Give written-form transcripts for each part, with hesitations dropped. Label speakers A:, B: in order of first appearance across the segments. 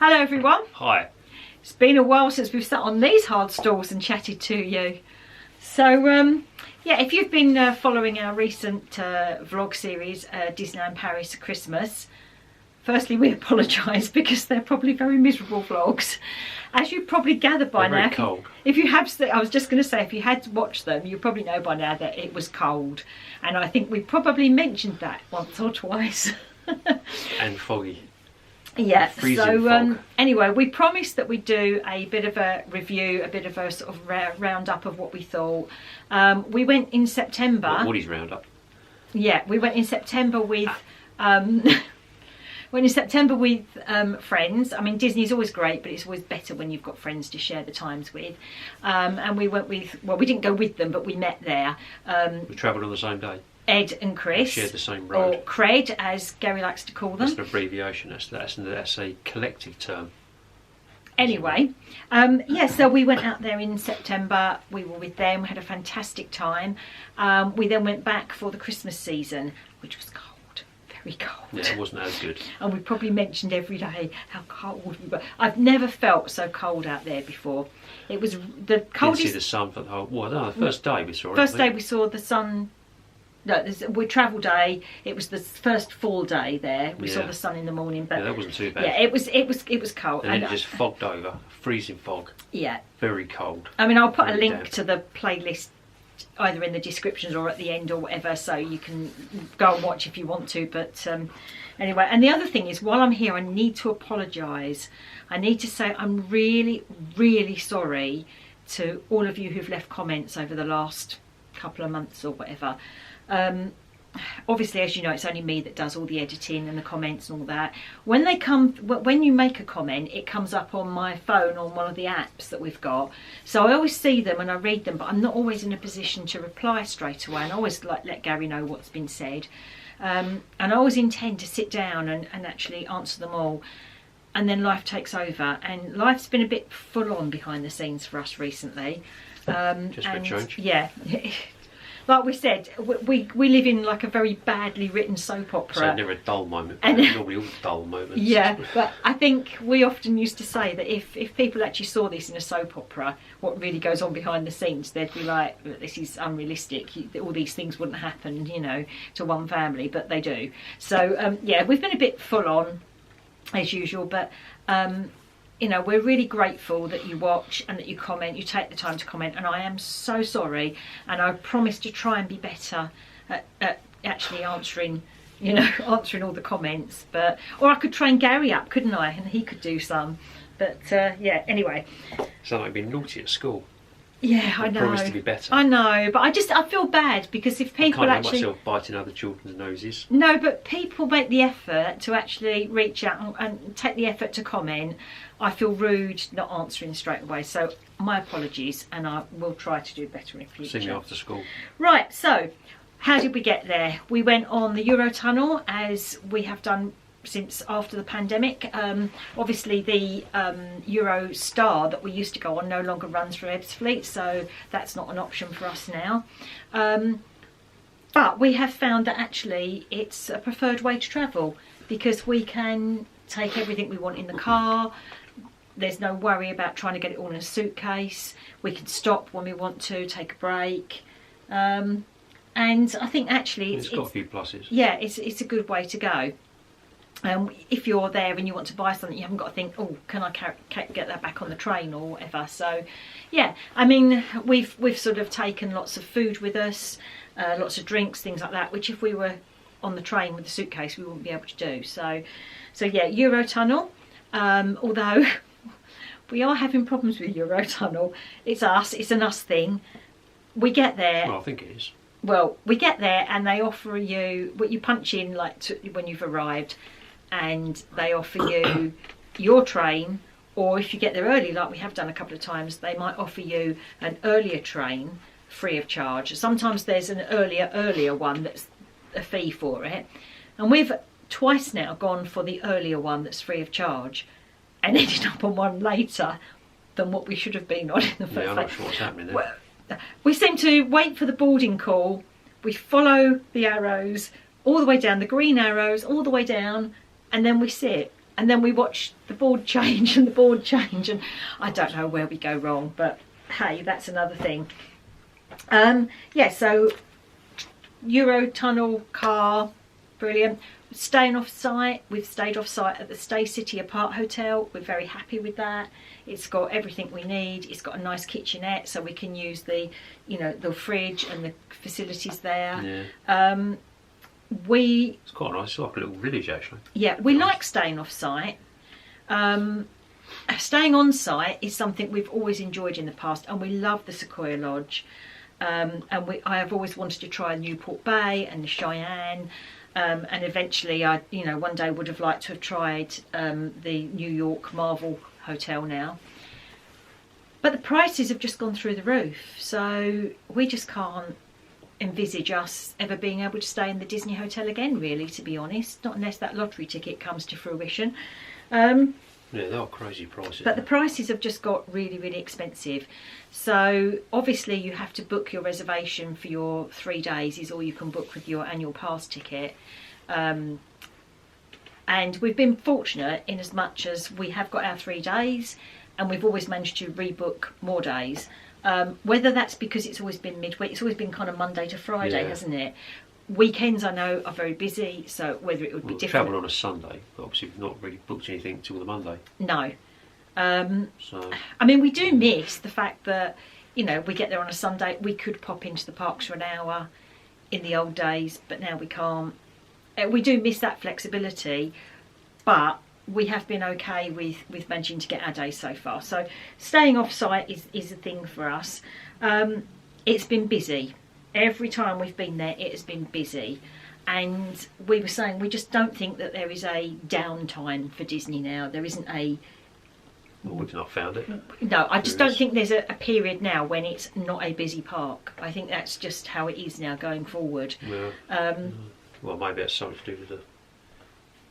A: Hello everyone.
B: Hi.
A: It's been a while since we've sat on these hard stools and chatted to you. So yeah, if you've been following our recent vlog series, Disneyland Paris Christmas, firstly we apologise because they're probably very miserable vlogs. As you probably gathered by now,
B: cold.
A: if you have, I was just going to say, if you had watched them, you probably know by now that it was cold, and I think we probably mentioned that once or twice.
B: And foggy.
A: Yeah,
B: Freezing
A: so
B: fog.
A: anyway, we promised that we'd do a bit of a review, a bit of a sort of roundup of what we thought. We went in September.
B: Woody's roundup.
A: Yeah, we went in September with friends. I mean, Disney's always great, but it's always better when you've got friends to share the times with. And we went with, well, we didn't go with them, but we met there.
B: We travelled on the same day.
A: Ed and Chris,
B: shared the same road.
A: or Cred as Gary likes to call them.
B: That's an abbreviation. That's a collective term.
A: Anyway, yeah, so we went out there in September. We were with them. We had a fantastic time. We then went back for the Christmas season, which was cold, very cold.
B: Yeah, it wasn't as good.
A: And we probably mentioned every day how cold we were. I've never felt so cold out there before. It was the coldest.
B: Didn't see the sun for the whole. Well, no, the first day we saw it.
A: First day we saw the sun. No, we travel day. It was the first full day there. We saw the sun in the morning, but
B: yeah, that wasn't too bad.
A: Yeah, it was cold,
B: and it just fogged over, freezing fog.
A: Yeah,
B: very cold.
A: I mean, I'll put a link
B: damp.
A: to the playlist either in the descriptions or at the end or whatever, so you can go and watch if you want to. But anyway, and the other thing is, while I'm here, I need to apologise. I need to say I'm really, really sorry to all of you who've left comments over the last couple of months or whatever. Obviously, as you know, it's only me that does all the editing and the comments and all that. When they come, when you make a comment, it comes up on my phone on one of the apps that we've got. So I always see them and I read them, but I'm not always in a position to reply straight away. And I always let Gary know what's been said. And I always intend to sit down and actually answer them all. And then life takes over, and life's been a bit full on behind the scenes for us recently.
B: Just a bit strange.
A: Yeah. Like we said, we live in like a very badly written soap opera.
B: So never a dull moment.
A: And
B: normally all dull moments.
A: Yeah, but I think we often used to say that if people actually saw this in a soap opera, what really goes on behind the scenes, they'd be like, this is unrealistic. All these things wouldn't happen, you know, to one family, but they do. So yeah, we've been a bit full on as usual, but you know, we're really grateful that you watch and that you comment, you take the time to comment, and I am so sorry, and I promise to try and be better at actually answering, you know, answering all the comments. But or I could train Gary up, couldn't I, and he could do some. But yeah, anyway.
B: Sound like being naughty at school.
A: Yeah, I know.
B: Promise to be better.
A: I know, but I feel bad because if people
B: I can't
A: actually
B: myself biting other children's noses.
A: No, but people make the effort to actually reach out and take the effort to comment. I feel rude not answering straight away, so my apologies, and I will try to do better in future.
B: See me after school.
A: Right, so how did we get there? We went on the Eurotunnel, as we have done since after the pandemic. Obviously the Eurostar that we used to go on no longer runs for Ebbsfleet, so that's not an option for us now. But we have found that actually it's a preferred way to travel, because we can take everything we want in the car. There's no worry about trying to get it all in a suitcase. We can stop when we want to, take a break. And I think actually
B: it's got a few pluses.
A: Yeah, it's a good way to go. If you're there and you want to buy something, you haven't got to think, oh, can I get that back on the train or whatever. So yeah, I mean, we've sort of taken lots of food with us, lots of drinks, things like that, which if we were on the train with a suitcase we wouldn't be able to do. So yeah, Eurotunnel, although we are having problems with Eurotunnel. It's an us thing. We get there.
B: Well, I think it is.
A: Well, we get there and they offer you, what you punch in like when you've arrived, and they offer you your train, or if you get there early, like we have done a couple of times, they might offer you an earlier train free of charge. Sometimes there's an earlier one that's a fee for it, and we've twice now gone for the earlier one that's free of charge and ended up on one later than what we should have been on in the first place.
B: Yeah, I'm not sure what's happening there.
A: Well, we seem to wait for the boarding call, we follow the arrows all the way down, the green arrows all the way down, and then we sit and then we watch the board change and the board change, and I don't know where we go wrong, but hey, that's another thing. Yeah, so Eurotunnel car, brilliant. Staying off site, we've stayed off site at the Stay City Apart Hotel. We're very happy with that. It's got everything we need. It's got a nice kitchenette, so we can use the, you know, the fridge and the facilities there.
B: Yeah. It's quite nice. It's like a little village, actually.
A: Yeah, we like staying off site. Staying on site is something we've always enjoyed in the past, and we love the Sequoia Lodge. And I have always wanted to try Newport Bay and the Cheyenne. And eventually, one day would have liked to have tried the New York Marvel Hotel now. But the prices have just gone through the roof, so we just can't envisage us ever being able to stay in the Disney Hotel again, really, to be honest. Not unless that lottery ticket comes to fruition.
B: Yeah, they are crazy prices.
A: But the prices have just got really, really expensive. So obviously you have to book your reservation for your 3 days, is all you can book with your annual pass ticket. And we've been fortunate in as much as we have got our 3 days, and we've always managed to rebook more days. Whether that's because it's always been midweek, it's always been kind of Monday to Friday, hasn't it? Weekends, I know, are very busy, so whether it would be different.
B: Travel on a Sunday, but obviously we've not really booked anything till the Monday.
A: No.
B: So
A: I mean, we do miss the fact that, you know, we get there on a Sunday, we could pop into the parks for an hour in the old days, but now we can't. We do miss that flexibility, but we have been okay with managing to get our days so far. So staying off site is a thing for us. It's been busy. Every time we've been there, it has been busy. And we were saying we just don't think that there is a downtime for Disney now. There isn't a...
B: Well, we've not found it.
A: No, I just don't think there's a period now when it's not a busy park. I think that's just how it is now going forward.
B: Yeah. Well, maybe that's something to do with the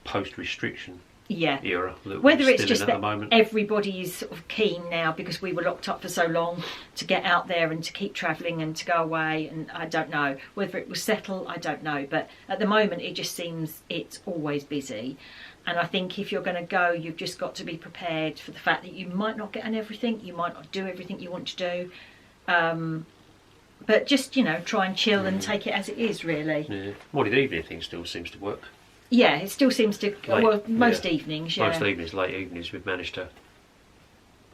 B: post-restriction era.
A: Whether it's just
B: that
A: everybody is sort of keen now because we were locked up for so long to get out there and to keep travelling and to go away, and I don't know. Whether it will settle, I don't know. But at the moment, it just seems it's always busy. And I think if you're going to go, you've just got to be prepared for the fact that you might not get on everything, you might not do everything you want to do. But just, you know, try and chill and take it as it is, really.
B: Yeah. Well, the evening thing still seems to work.
A: Yeah, it still seems to... most evenings,
B: Most evenings, late evenings, we've managed to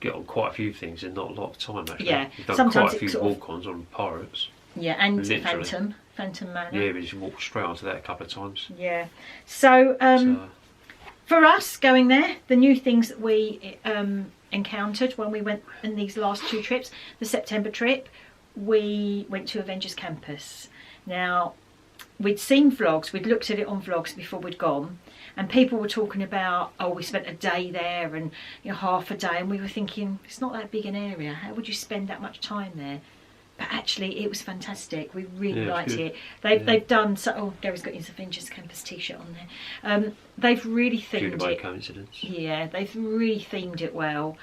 B: get on quite a few things in not a lot of time, actually.
A: Yeah.
B: We've done
A: Sometimes
B: quite a few walk-ons on Pirates.
A: Yeah, and
B: Literally.
A: Phantom Manor.
B: Yeah, we just walked straight onto that a couple of times.
A: Yeah. So, for us, going there, the new things that we encountered when we went in these last 2 trips, the September trip, we went to Avengers Campus. Now, we'd seen vlogs, we'd looked at it on vlogs before we'd gone, and people were talking about, oh, we spent a day there and, you know, half a day, and we were thinking, it's not that big an area, how would you spend that much time there? But actually, it was fantastic. We really liked it. They've done so. Oh, Gary's got his Avengers Campus T-shirt on there. They've really themed it.
B: Coincidence.
A: Yeah, they've really themed it well.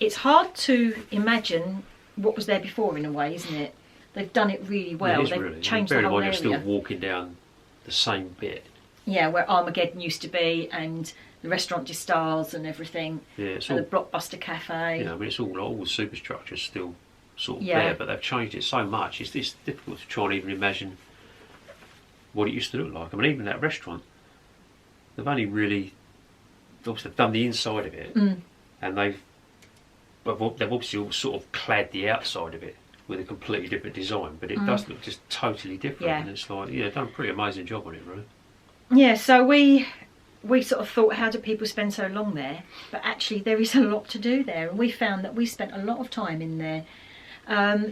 A: It's hard to imagine what was there before, in a way, isn't it? They've done it really well.
B: It is
A: They've
B: really.
A: changed
B: Bear
A: the
B: in
A: whole
B: mind,
A: area.
B: you're still walking down the same bit.
A: Yeah, where Armageddon used to be, and the Restaurant des Stars and everything.
B: Yeah, it's
A: and
B: all,
A: the Blockbuster Cafe.
B: You know, I mean, it's all the superstructure's still sort of there, but they've changed it so much. It's difficult to try and even imagine what it used to look like. I mean, even that restaurant, they've only really done the inside of it, and they've obviously all sort of clad the outside of it with a completely different design, but it does look just totally different.
A: Yeah.
B: And it's like, done a pretty amazing job on it, really.
A: Yeah, so we sort of thought, how do people spend so long there? But actually, there is a lot to do there, and we found that we spent a lot of time in there.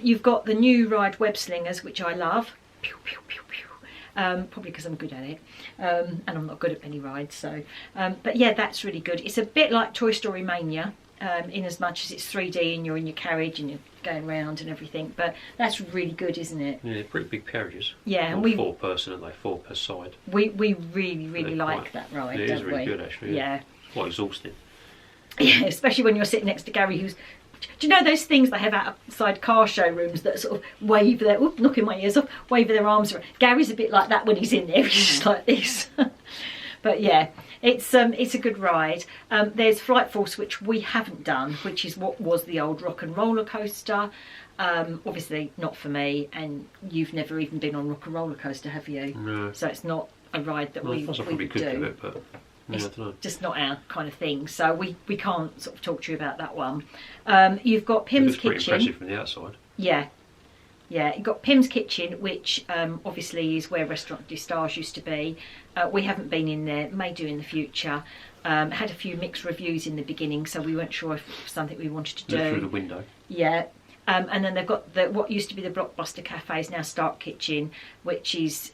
A: You've got the new ride Web Slingers, which I love. Pew, pew, pew, pew. Probably because I'm good at it, and I'm not good at many rides. So, but yeah, that's really good. It's a bit like Toy Story Mania, in as much as it's 3D and you're in your carriage and you're going around and everything. But that's really good, isn't it?
B: Yeah, pretty big carriages.
A: Yeah, and
B: 4 person, and they 4 per side.
A: We really like that ride.
B: It
A: don't
B: is really
A: we?
B: good, actually.
A: Yeah.
B: It's quite exhausting.
A: Yeah, especially when you're sitting next to Gary, who's... Do you know those things they have outside car showrooms that sort of wave their... knocking my ears off, wave their arms around? Gary's a bit like that when he's in there. He's just like this. But yeah, it's a good ride. There's Flight Force, which we haven't done, which is what was the old rock and roller coaster. Obviously not for me, and you've never even been on rock and roller coaster, have you?
B: No.
A: So it's not a ride that we would do.
B: It, but yeah,
A: it's
B: I don't know.
A: just not our kind of thing, so we can't sort of talk to you about that one. You've got Pim's Kitchen.
B: Pretty impressive from the outside.
A: Yeah, you've got Pim's Kitchen, which obviously is where Restaurant des Stars used to be. We haven't been in there, may do in the future. Had a few mixed reviews in the beginning, so we weren't sure if it was something we wanted to do.
B: Through the window.
A: Yeah. And then they've got what used to be the Blockbuster Cafe is now Stark Kitchen, which is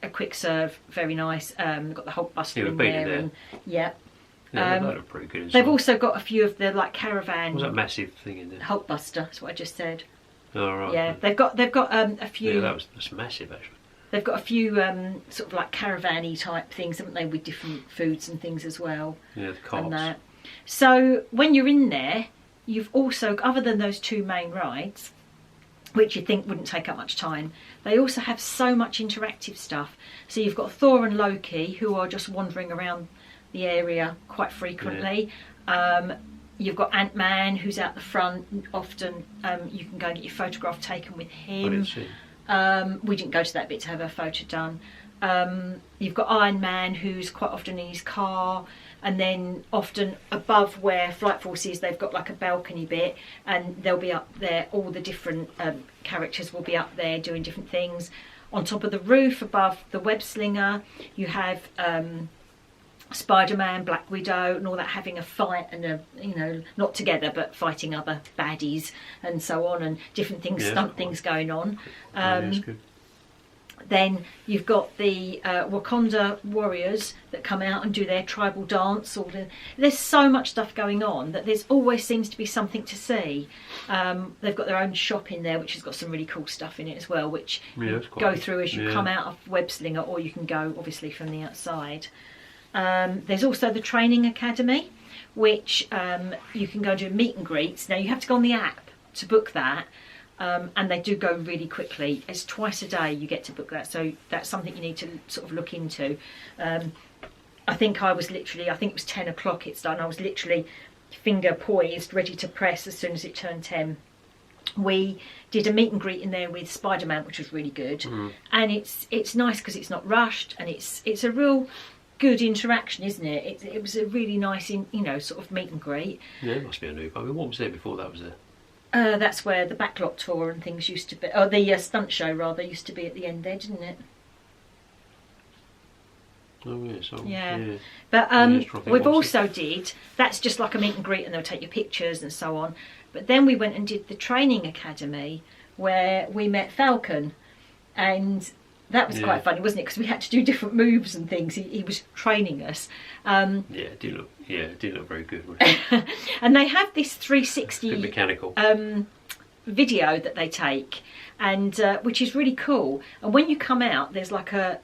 A: a quick serve, very nice. They've got the Hulkbuster in there. And, yeah.
B: Yeah, that looked pretty good inside.
A: They've also got a few of the like caravan.
B: What was that massive thing in there?
A: Hulkbuster, that's what I just said.
B: Oh, right.
A: Yeah, they've got a few.
B: Yeah, that's massive actually.
A: They've got a few sort of like caravan-y type things, haven't they, with different foods and things as well.
B: Yeah, the carbs.
A: And that. So when you're in there, you've also, other than those two main rides, which you'd think wouldn't take up much time, they also have so much interactive stuff. So you've got Thor and Loki, who are just wandering around the area quite frequently. Yeah. You've got Ant-Man, who's out the front. Often you can go and get your photograph taken with him.
B: I didn't see.
A: We didn't go to that bit to have a photo done. You've got Iron Man, who's quite often in his car, and then often above where Flight Force is, they've got like a balcony bit, and they'll be up there. All the different characters will be up there doing different things. On top of the roof, above the web slinger, you have Spider-Man, Black Widow, and all that having a fight, and not together but fighting other baddies and so on, and different things, stunt things going on.
B: That's good.
A: Then you've got the Wakanda warriors that come out and do their tribal dance. There's so much stuff going on that there's always seems to be something to see. They've got their own shop in there, which has got some really cool stuff in it as well, which you go through as you come out of Web Slinger, or you can go obviously from the outside. There's also the training academy, which you can go and do meet and greets. Now you have to go on the app to book that, and they do go really quickly. It's twice a day you get to book that, so that's something you need to sort of look into. I think it was 10 o'clock it started, and I was literally finger poised, ready to press as soon as it turned 10. We did a meet and greet in there with Spider-Man, which was really good, and it's nice because it's not rushed, and it's a real good interaction, isn't it? It was a really nice, sort of meet and greet.
B: Yeah, it must be a new. I mean, what was there before that was there?
A: That's where the backlot tour and things used to be, or the stunt show rather, used to be at the end there, didn't it?
B: Oh yes.
A: Yeah. But we've also that's just like a meet and greet, and they'll take your pictures and so on. But then we went and did the training academy where we met Falcon, and that was quite funny, wasn't it? Because we had to do different moves and things. He was training us.
B: It did look very good.
A: And they have this 360
B: bit mechanical
A: video that they take, and which is really cool. And when you come out, there's like a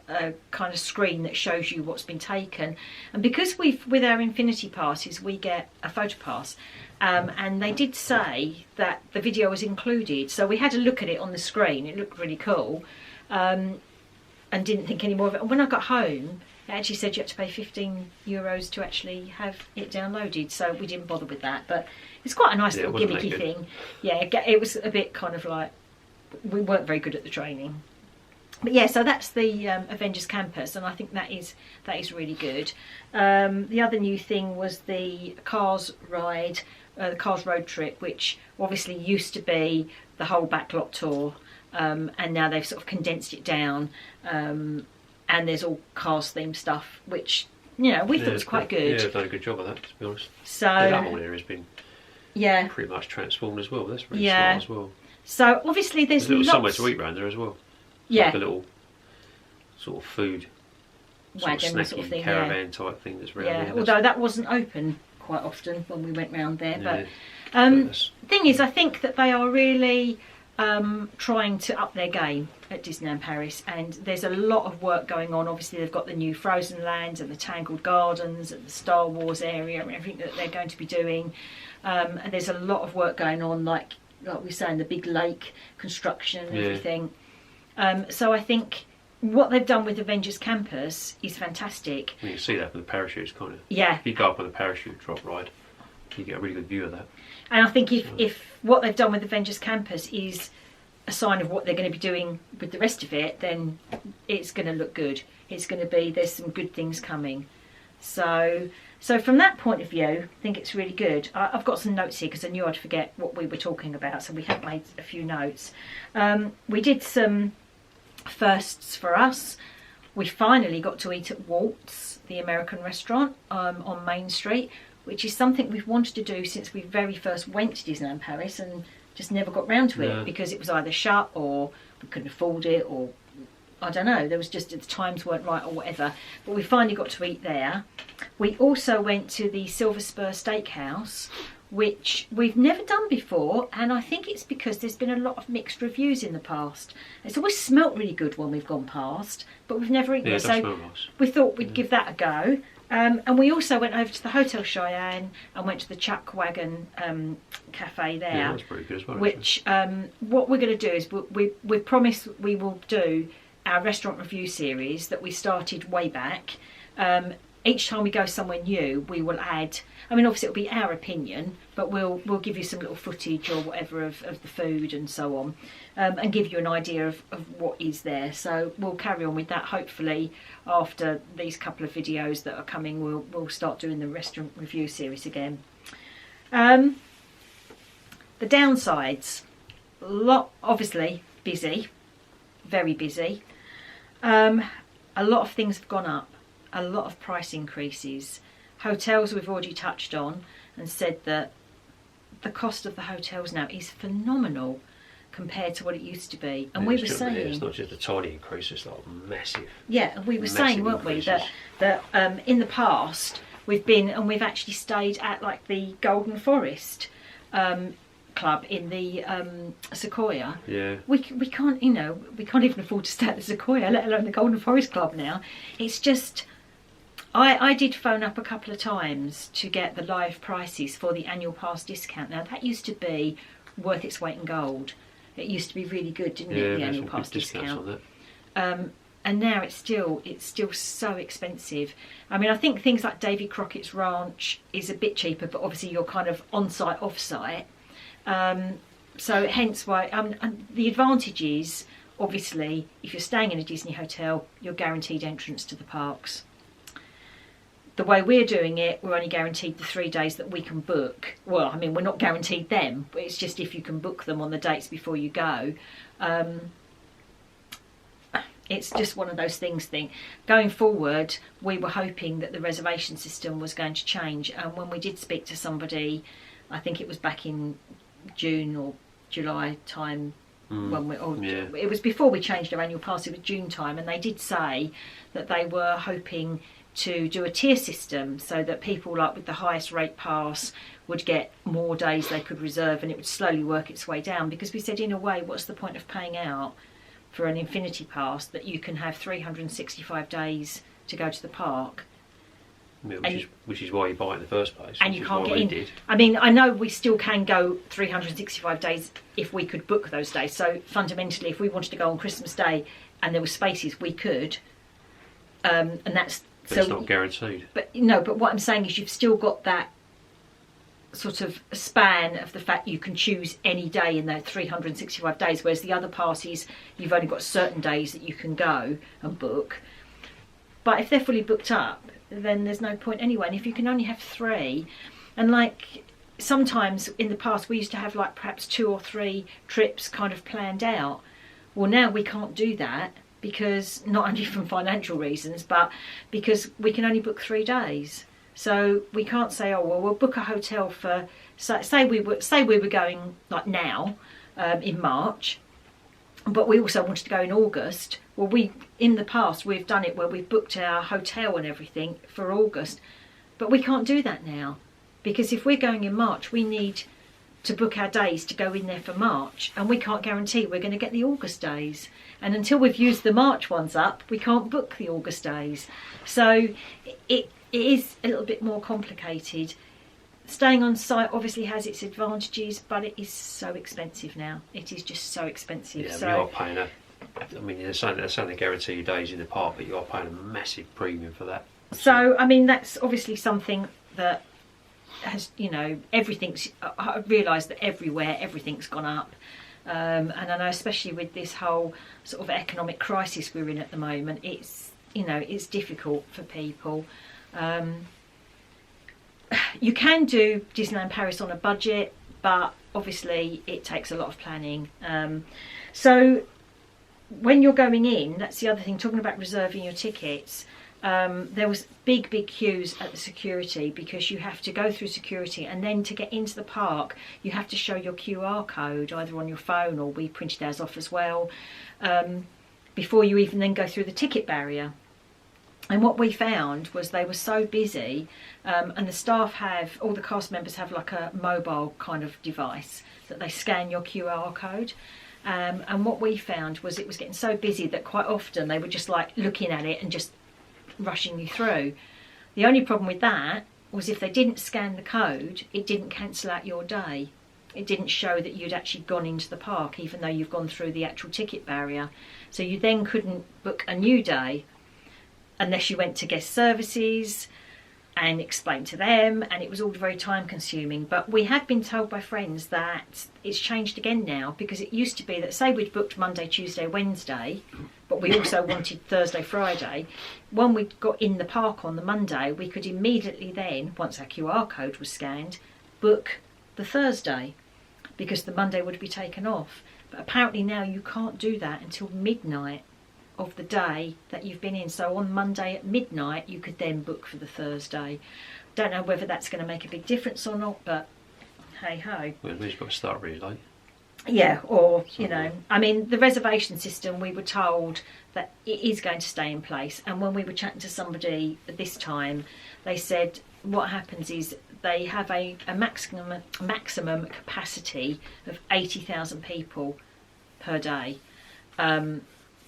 A: kind of screen that shows you what's been taken. And because with our Infinity Passes, we get a PhotoPass. And they did say that the video was included. So we had a look at it on the screen. It looked really cool. And didn't think any more of it. And when I got home, it actually said you had to pay €15 to actually have it downloaded, so we didn't bother with that. But it's quite a nice little gimmicky thing. Yeah, it was a bit kind of like, we weren't very good at the training. But yeah, so that's the Avengers Campus, and I think that is really good. The other new thing was the Cars ride, the Cars road trip, which obviously used to be the whole backlot tour. And now they've sort of condensed it down, and there's all Cars themed stuff, which we thought was quite good.
B: Yeah, they've done a good job of that, to be honest.
A: So
B: that whole area has been pretty much transformed as well. That's really smart as well.
A: So obviously there's
B: lots somewhere to eat around there as well. It's like a little sort of food
A: wagon sort of thing,
B: caravan type thing that's around there.
A: Although that wasn't open quite often when we went round there. But thing is, I think that they are really trying to up their game at Disneyland Paris, and there's a lot of work going on. Obviously they've got the new Frozen Lands and the Tangled Gardens and the Star Wars area and everything that they're going to be doing, and there's a lot of work going on, like we were saying, the big lake construction and everything. So I think what they've done with Avengers Campus is fantastic.
B: You can see that from the parachutes, can't you?
A: Yeah.
B: If you go up on the parachute drop ride, you get a really good view of that.
A: And I think if what they've done with Avengers Campus is a sign of what they're going to be doing with the rest of it, then it's going to look good. It's going to be, there's some good things coming. So from that point of view, I think it's really good. I've got some notes here because I knew I'd forget what we were talking about, so we have made a few notes. We did some firsts for us. We finally got to eat at Walt's, the American restaurant on Main Street, which is something we've wanted to do since we very first went to Disneyland Paris and just never got round to it because it was either shut or we couldn't afford it, or I don't know, there was just, the times weren't right or whatever. But we finally got to eat there. We also went to the Silver Spur Steakhouse, which we've never done before, and I think it's because there's been a lot of mixed reviews in the past. It's always smelt really good when we've gone past, but we've never eaten it, so nice. We thought we'd give that a go. And we also went over to the Hotel Cheyenne and went to the Chuck Wagon cafe there.
B: Yeah, that's pretty good as well.
A: Which what we're going to do is we promise we will do our restaurant review series that we started way back. Each time we go somewhere new, we will add, I mean, obviously it'll be our opinion, but we'll give you some little footage or whatever of the food and so on, and give you an idea of what is there. So we'll carry on with that. Hopefully after these couple of videos that are coming, we'll start doing the restaurant review series again. The downsides, obviously busy, very busy. A lot of things have gone up. A lot of price increases. Hotels we've already touched on and said that the cost of the hotels now is phenomenal compared to what it used to be. And we were saying,
B: it's not just a tiny increase, it's like massive.
A: Yeah, and we were saying, weren't we, that in the past we've been, and we've actually stayed at like the Golden Forest club in the Sequoia.
B: Yeah.
A: We can't, you know, we can't even afford to stay at the Sequoia, let alone the Golden Forest club now. It's just, I did phone up a couple of times to get the live prices for the annual pass discount. Now that used to be worth its weight in gold. It used to be really good, didn't it, the annual pass discount? And now it's still so expensive. I mean, I think things like Davy Crockett's Ranch is a bit cheaper, but obviously you're kind of on-site, off-site. So hence why, and the advantage is, obviously, if you're staying in a Disney hotel, you're guaranteed entrance to the parks. The way we're doing it, we're only guaranteed the 3 days that we can book. Well, I mean, we're not guaranteed them, but it's just if you can book them on the dates before you go. It's just one of those things. Going forward, we were hoping that the reservation system was going to change. And when we did speak to somebody, I think it was back in June or July time, it was before we changed our annual pass, it was June time, and they did say that they were hoping to do a tier system so that people like with the highest rate pass would get more days they could reserve, and it would slowly work its way down, because we said, in a way, what's the point of paying out for an infinity pass that you can have 365 days to go to the park?
B: Yeah, which is why you buy it in the first place.
A: And you can't get in. I mean, I know we still can go 365 days if we could book those days. So fundamentally, if we wanted to go on Christmas Day and there were spaces, we could. And that's...
B: But it's not guaranteed.
A: But no, but what I'm saying is you've still got that sort of span of the fact you can choose any day in those 365 days, whereas the other passes, you've only got certain days that you can go and book. But if they're fully booked up, then there's no point anyway. And if you can only have 3, and like sometimes in the past we used to have like perhaps 2 or 3 trips kind of planned out. Well, now we can't do that, because not only from financial reasons, but because we can only book 3 days. So we can't say, oh well, we'll book a hotel for, say we were going like now in March, but we also wanted to go in August. Well, in the past we've done it where we've booked our hotel and everything for August, but we can't do that now, because if we're going in March, we need to book our days to go in there for March, and we can't guarantee we're going to get the August days. And until we've used the March ones up, we can't book the August days. So it is a little bit more complicated. Staying on site obviously has its advantages, but it is so expensive now. It is just so expensive.
B: Yeah,
A: so
B: we are paying I mean, they're saying they guarantee you days in the park, but you are paying a massive premium for that.
A: So, I mean, that's obviously something that has, you know, everything's, I realise that everywhere, everything's gone up. And I know especially with this whole sort of economic crisis we're in at the moment, it's, you know, it's difficult for people. You can do Disneyland Paris on a budget, but obviously it takes a lot of planning. So when you're going in, that's the other thing, talking about reserving your tickets, there was big queues at the security, because you have to go through security, and then to get into the park you have to show your QR code either on your phone, or we printed ours off as well, before you even then go through the ticket barrier. And what we found was they were so busy, and the staff have, all the cast members have like a mobile kind of device that they scan your QR code. And what we found was it was getting so busy that quite often they were just like looking at it and just rushing you through. The only problem with that was if they didn't scan the code, it didn't cancel out your day. It didn't show that you'd actually gone into the park, even though you've gone through the actual ticket barrier. So you then couldn't book a new day unless you went to guest services and explained to them, and it was all very time consuming. But we have been told by friends that it's changed again now, because it used to be that, say we'd booked Monday, Tuesday, Wednesday, but we also wanted Thursday, Friday. When we got in the park on the Monday, we could immediately then, once our QR code was scanned, book the Thursday, because the Monday would be taken off. But apparently now you can't do that until midnight of the day that you've been in. So on Monday at midnight you could then book for the Thursday. Don't know whether that's going to make a big difference or not, but hey ho.
B: Well, you've got to start really late.
A: Yeah, or you know, I mean, the reservation system, we were told that it is going to stay in place, and when we were chatting to somebody this time, they said what happens is they have a maximum capacity of 80,000 people per day.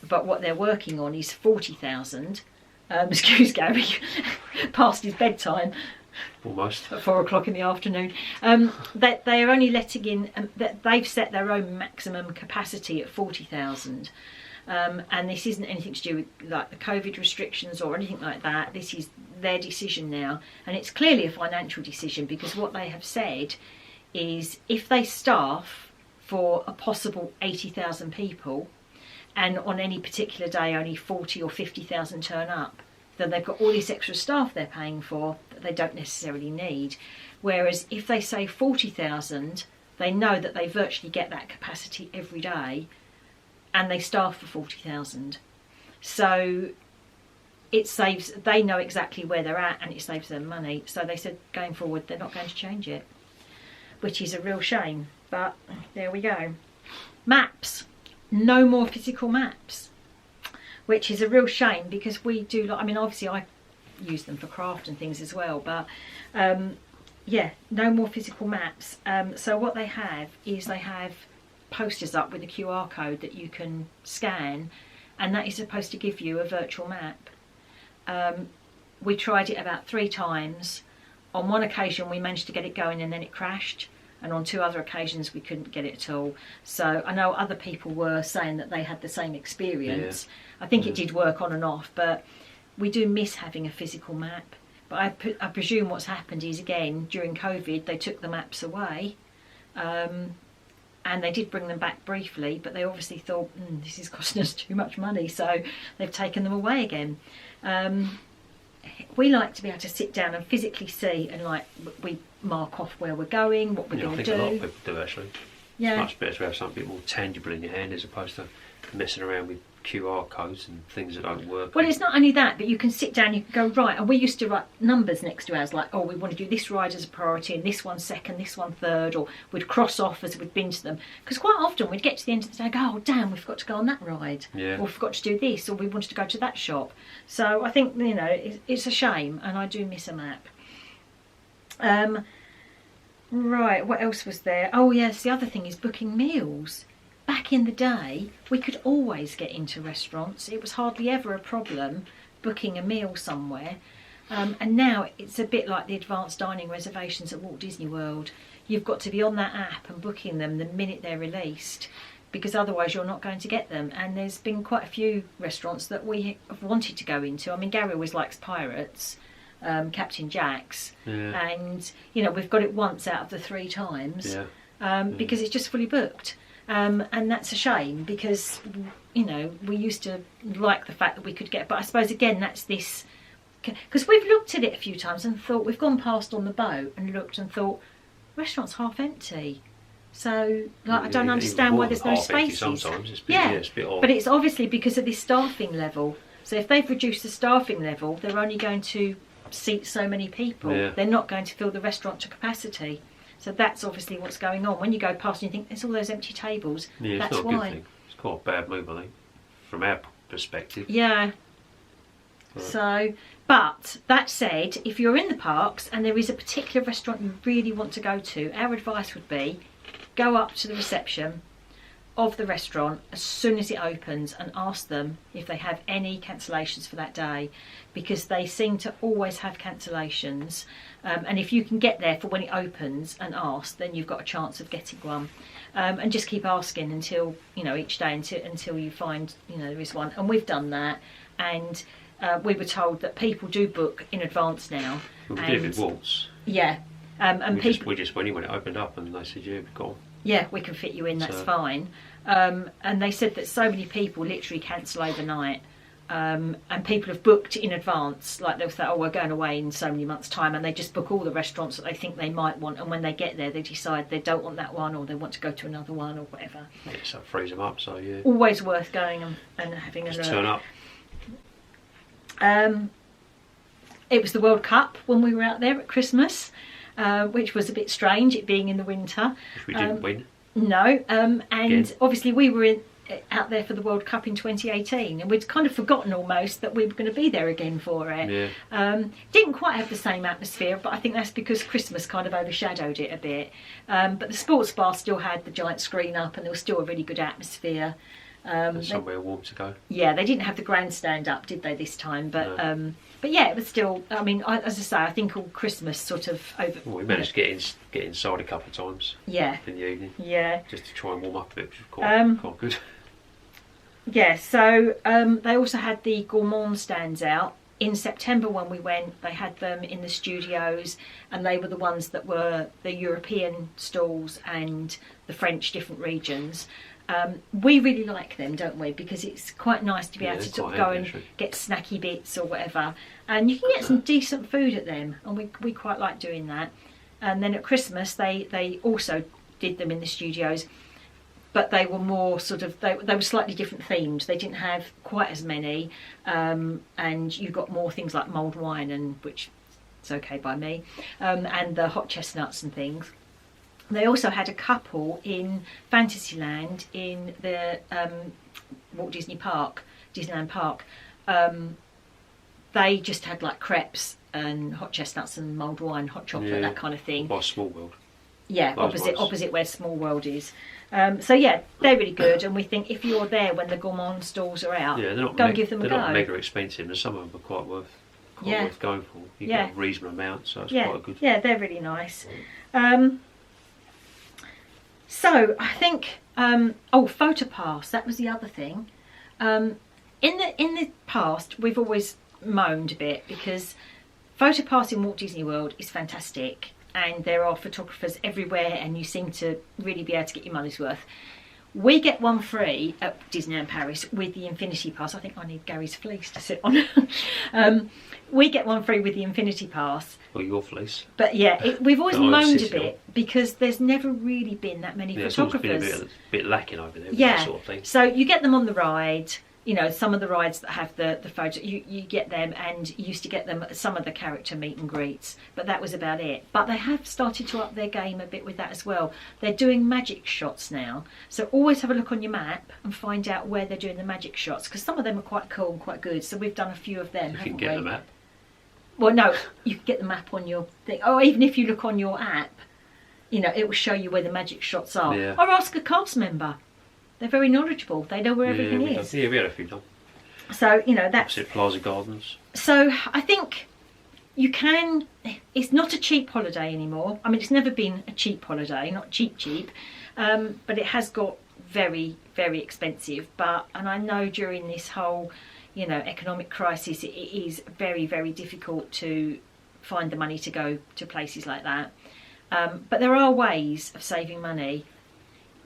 A: But what they're working on is 40,000. Excuse Gary, past his bedtime.
B: Almost.
A: At 4 o'clock in the afternoon. That they are only letting in, that they've set their own maximum capacity at 40,000. And this isn't anything to do with like the COVID restrictions or anything like that. This is their decision now. And it's clearly a financial decision, because what they have said is if they staff for a possible 80,000 people, and on any particular day only 40 or 50,000 turn up, then they've got all this extra staff they're paying for that they don't necessarily need. Whereas if they say 40,000, they know that they virtually get that capacity every day, and they staff for 40,000. So it saves, they know exactly where they're at, and it saves them money. So they said going forward they're not going to change it, which is a real shame, but there we go. Maps. No more physical maps, which is a real shame, because we do, I mean, obviously I use them for craft and things as well, but yeah, no more physical maps. So what they have is they have posters up with a QR code that you can scan, and that is supposed to give you a virtual map. We tried it about 3 times. On one occasion we managed to get it going, and then it crashed. And on 2 other occasions we couldn't get it at all. So I know other people were saying that they had the same experience. Yeah. I think it did work on and off, but we do miss having a physical map. But I presume what's happened is, again, during COVID they took the maps away, and they did bring them back briefly, but they obviously thought, this is costing us too much money, so they've taken them away again. We like to be able to sit down and physically see, and like we mark off where we're going, what we're going to do.
B: I think a lot of people do, actually.
A: Yeah.
B: It's much better to have something a bit more tangible in your hand, as opposed to messing around with QR codes and things that don't work.
A: Well, it's not only that, but you can sit down, you can go, right, and we used to write numbers next to ours, like, oh, we want to do this ride as a priority, and this one second, this one third, or we'd cross off as we'd been to them. Because quite often we'd get to the end of the day and go, oh, damn, we forgot to go on that ride.
B: Yeah.
A: Or we forgot to do this, or we wanted to go to that shop. So I think, you know, it's a shame, and I do miss a map. Right, what else was there? Oh, yes, the other thing is booking meals. Back in the day, we could always get into restaurants. It was hardly ever a problem booking a meal somewhere. And now it's a bit like the advanced dining reservations at Walt Disney World. You've got to be on that app and booking them the minute they're released. because otherwise you're not going to get them. And there's been quite a few restaurants that we have wanted to go into. I mean, Gary always likes Pirates, Captain Jack's, and you know, we've got it once out of the 3 times, because it's just fully booked. And that's a shame, because you know, we used to like the fact that we could get, but I suppose again that's this, because we've looked at it a few times and thought, we've gone past on the boat and looked and thought, restaurant's half empty. So, like, I don't understand why there's no spaces.
B: Sometimes it's it's a bit odd.
A: But it's obviously because of this staffing level. So if they've reduced the staffing level, they're only going to seat so many people.
B: Yeah.
A: They're not going to fill the restaurant to capacity. So that's obviously what's going on. When you go past and you think, there's all those empty tables,
B: yeah,
A: that's
B: it's not a
A: why.
B: good thing. It's quite a bad move, I think, from our perspective.
A: Yeah.
B: Right.
A: So, but that said, if you're in the parks and there is a particular restaurant you really want to go to, our advice would be, go up to the reception of the restaurant as soon as it opens and ask them if they have any cancellations for that day, because they seem to always have cancellations, and if you can get there for when it opens and ask, then you've got a chance of getting one. And just keep asking until, you know, each day until you find, you know, there is one. And we've done that, and we were told that people do book in advance now.
B: Well, we did with Waltz.
A: Yeah. And
B: we just went in when it opened up, and they said, yeah, we've got.
A: Yeah, we can fit you in, that's fine. And they said that so many people literally cancel overnight, and people have booked in advance. Like they'll say, oh, we're going away in so many months' time, and they just book all the restaurants that they think they might want, and when they get there they decide they don't want that one, or they want to go to another one, or whatever.
B: Yeah, so freeze them up, so yeah.
A: Always worth going and having a look.
B: Turn up.
A: It was the World Cup when we were out there at Christmas, which was a bit strange, it being in the winter.
B: Which we didn't win.
A: No, and obviously we were out there for the World Cup in 2018, and we'd kind of forgotten almost that we were going to be there again for it.
B: Yeah.
A: Didn't quite have the same atmosphere, but I think that's because Christmas kind of overshadowed it a bit. But the sports bar still had the giant screen up, and there was still a really good atmosphere.
B: Somewhere warm to go.
A: Yeah, they didn't have the grandstand up, did they, this time? But no. But yeah, it was still. I mean, as I say, I think all Christmas sort of over.
B: Well, we managed to get inside a couple of times.
A: Yeah.
B: In the evening.
A: Yeah.
B: Just to try and warm up a bit, which was quite good.
A: Yeah. So they also had the Gourmand Stands out in September when we went. They had them in the studios, and they were the ones that were the European stalls and the French different regions. We really like them, don't we? Because it's quite nice to be able to sort of go and get snacky bits or whatever. And you can get some decent food at them, and we quite like doing that. And then at Christmas, they also did them in the studios, but they were more sort of, they were slightly different themed. They didn't have quite as many, and you got more things like mulled wine, and which is okay by me, and the hot chestnuts and things. They also had a couple in Fantasyland in the Disneyland Park. They just had like crepes and hot chestnuts and mulled wine, hot chocolate, that kind of thing.
B: By Small World.
A: Yeah, opposite where Small World is. So yeah, they're really good, and we think if you're there when the gourmand stalls are out, go and give them a go.
B: They're not mega expensive, and some of them are quite worth going for. You get a reasonable amount, so it's quite a good. Yeah,
A: they're really nice. So I think PhotoPass, that was the other thing. In the past we've always moaned a bit because PhotoPass in Walt Disney World is fantastic, and there are photographers everywhere, and you seem to really be able to get your money's worth. We get one free at Disneyland Paris with the Infinity Pass. I think I need Gary's fleece to sit on. We get one free with the Infinity Pass.
B: Or your fleece.
A: But yeah, we've always moaned a bit because there's never really been that many photographers.
B: It's been a bit lacking over there with that sort of thing.
A: So you get them on the ride. You know, some of the rides that have the photo, you get them, and you used to get them at some of the character meet and greets, but that was about it. But they have started to up their game a bit with that as well. They're doing magic shots now, so always have a look on your map and find out where they're doing the magic shots, because some of them are quite cool and quite good. So we've done a few of them.
B: You can get the map.
A: Well, no, you can get the map on your thing. Oh, even if you look on your app, you know, it will show you where the magic shots are.
B: Yeah.
A: Or ask a cast member. They're very knowledgeable. They know where everything is.
B: Yeah, we had a few done.
A: So, you know, that's...
B: Opposite Plaza Gardens.
A: So, I think you can... It's not a cheap holiday anymore. I mean, it's never been a cheap holiday, not cheap, but it has got very, very expensive. And I know during this whole, economic crisis, it is very, very difficult to find the money to go to places like that. But there are ways of saving money.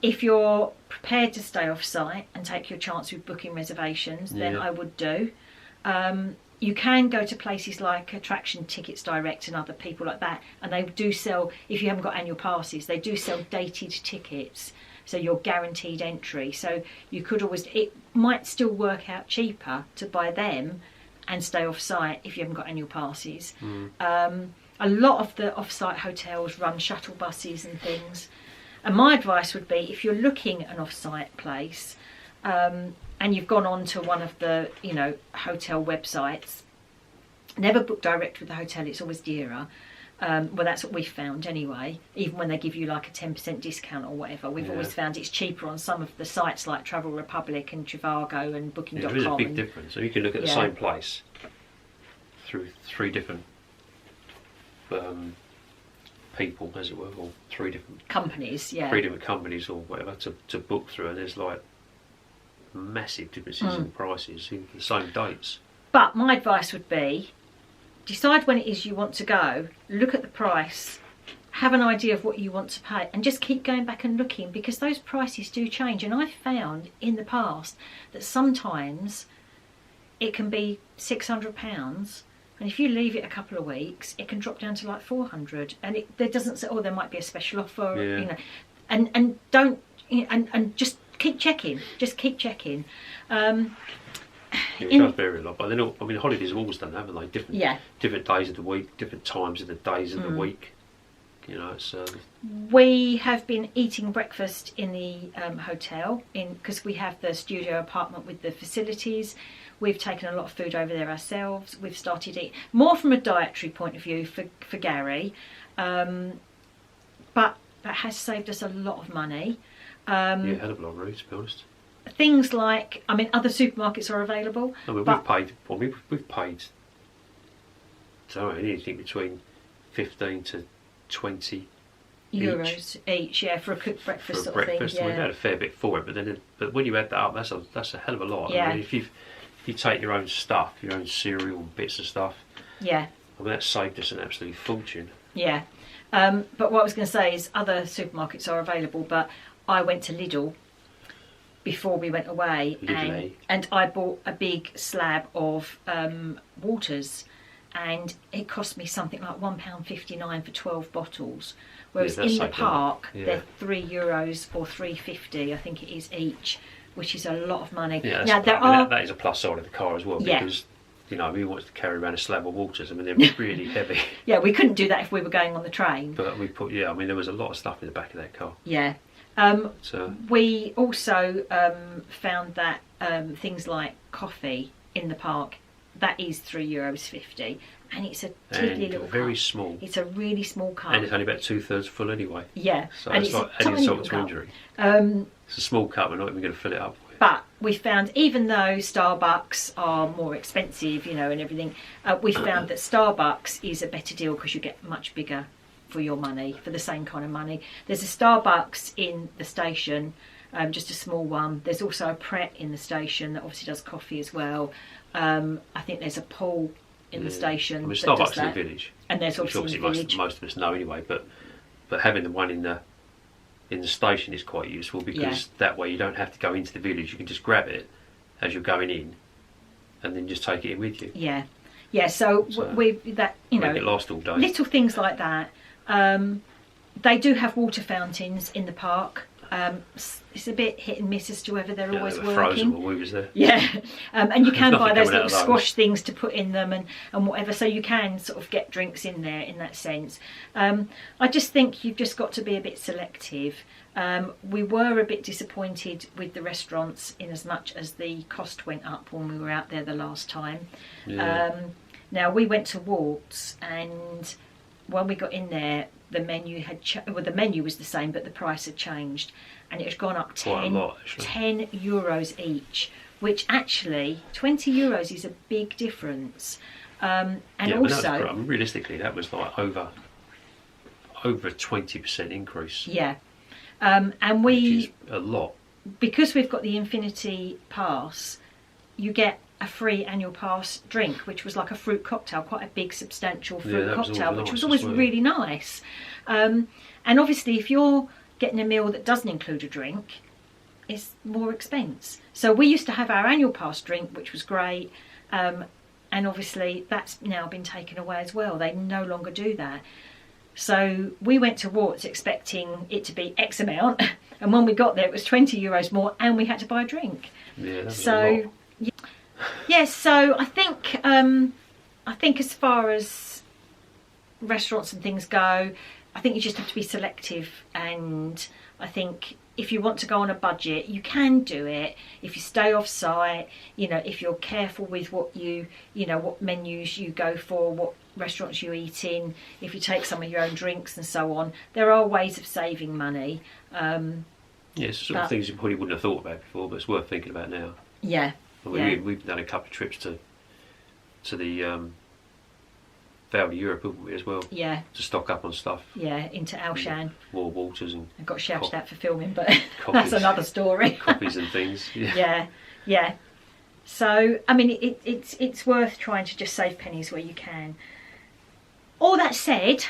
A: If you're prepared to stay off site and take your chance with booking reservations, then I would do. You can go to places like Attraction Tickets Direct and other people like that, and they do sell, if you haven't got annual passes, they do sell dated tickets, so you're guaranteed entry. So you could always, it might still work out cheaper to buy them and stay off site if you haven't got annual passes. A lot of the off-site hotels run shuttle buses and things. And my advice would be, if you're looking at an off-site place, and you've gone on to one of the, hotel websites, never book direct with the hotel, it's always dearer. Well, that's what we've found anyway. Even when they give you like a 10% discount or whatever, we've always found it's cheaper on some of the sites like Travel Republic and Trivago and Booking.com.
B: There is a big difference. So you can look at the same place through 3 different people, as it were, or 3 different
A: companies,
B: 3 different companies or whatever to book through, and there's like massive differences in prices in the same dates.
A: But my advice would be, decide when it is you want to go, look at the price, have an idea of what you want to pay, and just keep going back and looking, because those prices do change. And I've found in the past that sometimes it can be £600, and if you leave it a couple of weeks, it can drop down to like 400, and there doesn't say, there might be a special offer, and don't, and just keep checking. Just keep checking.
B: It does vary a lot, but holidays have always done that, haven't they? Different days of the week, different times of the days of the week. It's.
A: We have been eating breakfast in the hotel, because we have the studio apartment with the facilities. We've taken a lot of food over there ourselves. We've started eating more from a dietary point of view for Gary, but that has saved us a lot of money.
B: Hell of a lot, really, to be honest.
A: Things like, other supermarkets are available.
B: We've paid, anything between 15 to 20
A: euros each, for a cooked breakfast sort of thing.
B: We had a fair bit for it, but when you add that up, that's a hell of a lot.
A: Yeah.
B: If you take your own stuff, your own cereal and bits of stuff, that saved us an absolute fortune.
A: Yeah. But what I was going to say is other supermarkets are available, but I went to Lidl before we went away, and I bought a big slab of waters, and it cost me something like £1.59 for 12 bottles, whereas in the park they're €3 or £3.50, I think it is each, which is a lot of money.
B: Now that is a plus side of the car as well, because we wanted to carry around a slab of waters. They're really heavy. Yeah,
A: we couldn't do that if we were going on the train.
B: But we put, there was a lot of stuff in the back of that car.
A: Yeah. We also found that things like coffee in the park, that is €3.50, and it's a tiddly little
B: very
A: cup.
B: Small.
A: It's a really small cup,
B: and it's only about 2/3 full anyway.
A: Yeah,
B: so and it's like adding insult to injury. It's a small cup. We're not even going to fill it up.
A: But we found, even though Starbucks are more expensive, and everything, we found that Starbucks is a better deal because you get much bigger for your money, for the same kind of money. There's a Starbucks in the station, just a small one. There's also a Pret in the station that obviously does coffee as well. I think there's a pool in the station.
B: Starbucks in the village,
A: and there's obviously in the village.
B: Most of us know anyway. But having the one in the station is quite useful, because that way you don't have to go into the village. You can just grab it as you're going in, and then just take it in with you. Yeah.
A: So we that
B: make it last all day.
A: Little things like that. They do have water fountains in the park. It's a bit hit and miss as to whether they're always working.
B: Frozen while we was there.
A: And you can buy those little squash things to put in them and whatever, so you can sort of get drinks in there in that sense. I just think you've just got to be a bit selective. We were a bit disappointed with the restaurants, in as much as the cost went up when we were out there the last time. Now we went to Waltz, and when we got in there, the menu had the menu was the same, but the price had changed, and it had gone up 10 euros each, which actually €20 is a big difference. And also,
B: realistically, that was like over a 20% increase.
A: And
B: which is a lot.
A: because we've got the Infinity Pass, you get a free annual pass drink, which was like a fruit cocktail, quite a big substantial fruit cocktail, which was always really nice. And obviously if you're getting a meal that doesn't include a drink, it's more expense. So we used to have our annual pass drink, which was great, and obviously that's now been taken away as well. They no longer do that. So we went to Warts expecting it to be X amount, and when we got there it was €20 more, and we had to buy a drink.
B: Yeah, that's
A: so
B: a lot.
A: Yes, so I think as far as restaurants and things go, I think you just have to be selective, and I think if you want to go on a budget, you can do it if you stay off site, you know, if you're careful with what what menus you go for, what restaurants you eat in, if you take some of your own drinks and so on. There are ways of saving money.
B: It's sort of things you probably wouldn't have thought about before, but it's worth thinking about now.
A: Yeah.
B: We've done a couple of trips to the Vale of Europe, haven't we, as well?
A: Yeah.
B: To stock up on stuff.
A: Yeah, into Alshan.
B: More waters and...
A: I got shouted at for filming, but that's another story.
B: Coffees and things.
A: Yeah. So, I mean, it's worth trying to just save pennies where you can. All that said,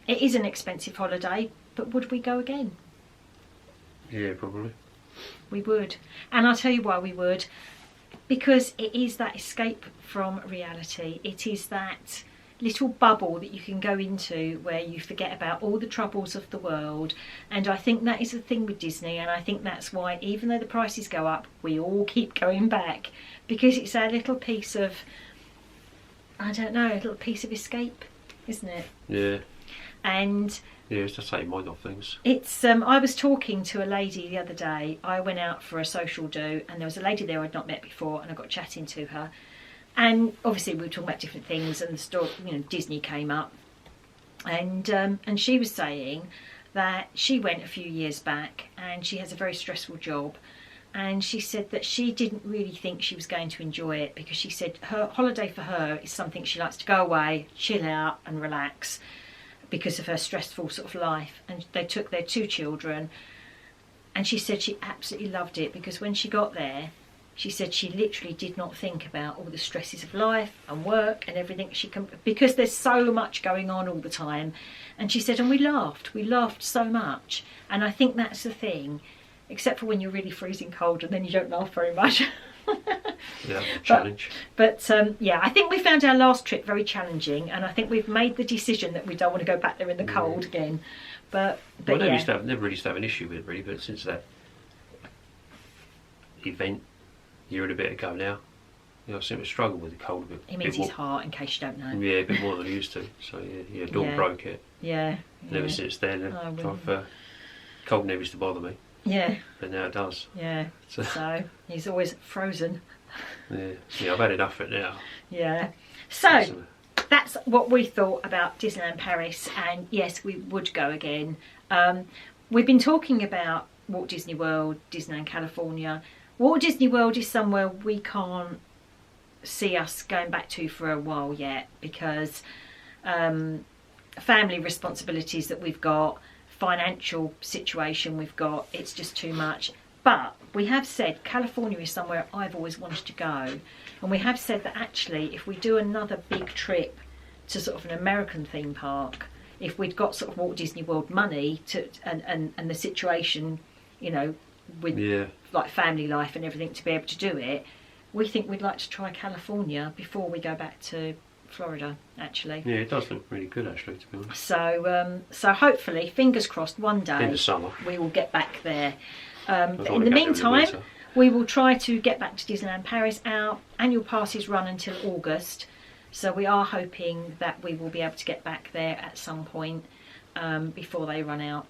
A: it is an expensive holiday, but would we go again?
B: Yeah, probably.
A: We would. And I'll tell you why we would. Because it is that escape from reality. It is that little bubble that you can go into where you forget about all the troubles of the world. And I think that is the thing with Disney, and I think that's why, even though the prices go up, we all keep going back, because it's our little piece of, I don't know, a little piece of escape, isn't it?
B: Yeah.
A: And
B: yeah, it's just take your mind off things.
A: It's I was talking to a lady the other day. I went out for a social do, and there was a lady there I'd not met before, and I got chatting to her. And obviously we were talking about different things, and the story, Disney came up. And she was saying that she went a few years back, and she has a very stressful job. And she said that she didn't really think she was going to enjoy it, because she said her holiday for her is something she likes to go away, chill out and relax, because of her stressful sort of life. And they took their 2 children, and she said she absolutely loved it, because when she got there, she said she literally did not think about all the stresses of life and work and everything, because there's so much going on all the time. And she said, and we laughed so much. And I think that's the thing, except for when you're really freezing cold, and then you don't laugh very much.
B: Yeah, challenge.
A: But yeah, I think we found our last trip very challenging, and I think we've made the decision that we don't want to go back there in the cold again. But
B: well, I
A: yeah.
B: never really used to have an issue with it, really, but since that event a year and a bit ago now, I seem to struggle with the cold a bit.
A: He means his heart, in case you don't know.
B: Yeah, a bit more than I used to. So yeah, Dawn broke it.
A: Yeah.
B: And ever since then, cold never used to bother me.
A: Yeah.
B: But now it does.
A: Yeah. So he's always frozen.
B: Yeah, I've had enough of it now.
A: Yeah. So that's what we thought about Disneyland Paris, and yes, we would go again. We've been talking about Walt Disney World, Disneyland California. Walt Disney World is somewhere we can't see us going back to for a while yet, because family responsibilities that we've got, financial situation we've got, it's just too much. But we have said California is somewhere I've always wanted to go, and we have said that actually if we do another big trip to sort of an American theme park, if we'd got sort of Walt Disney World money to and the situation, with like family life and everything, to be able to do it, we think we'd like to try California before we go back to Florida, actually.
B: Yeah, it does look really good, actually, to be honest.
A: So hopefully, fingers crossed, one day
B: in the summer
A: we will get back there. But in the meantime, we will try to get back to Disneyland Paris. Our annual passes run until August, so we are hoping that we will be able to get back there at some point before they run out.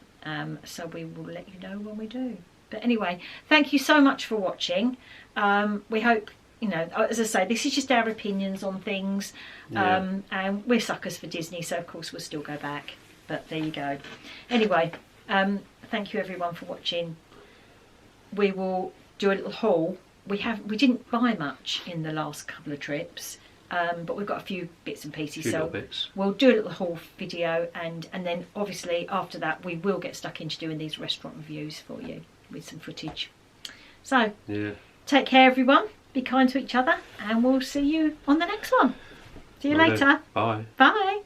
A: So we will let you know when we do. But anyway, thank you so much for watching. We hope, as I say, this is just our opinions on things. And we're suckers for Disney, so of course we'll still go back. But there you go. Anyway, thank you everyone for watching. We will do a little haul. We didn't buy much in the last couple of trips, but we've got a few bits and pieces. We'll do a little haul video, and then obviously after that we will get stuck into doing these restaurant reviews for you. with some footage. So
B: yeah,
A: take care everyone, be kind to each other, and we'll see you on the next one. See you later.
B: Bye.
A: Bye.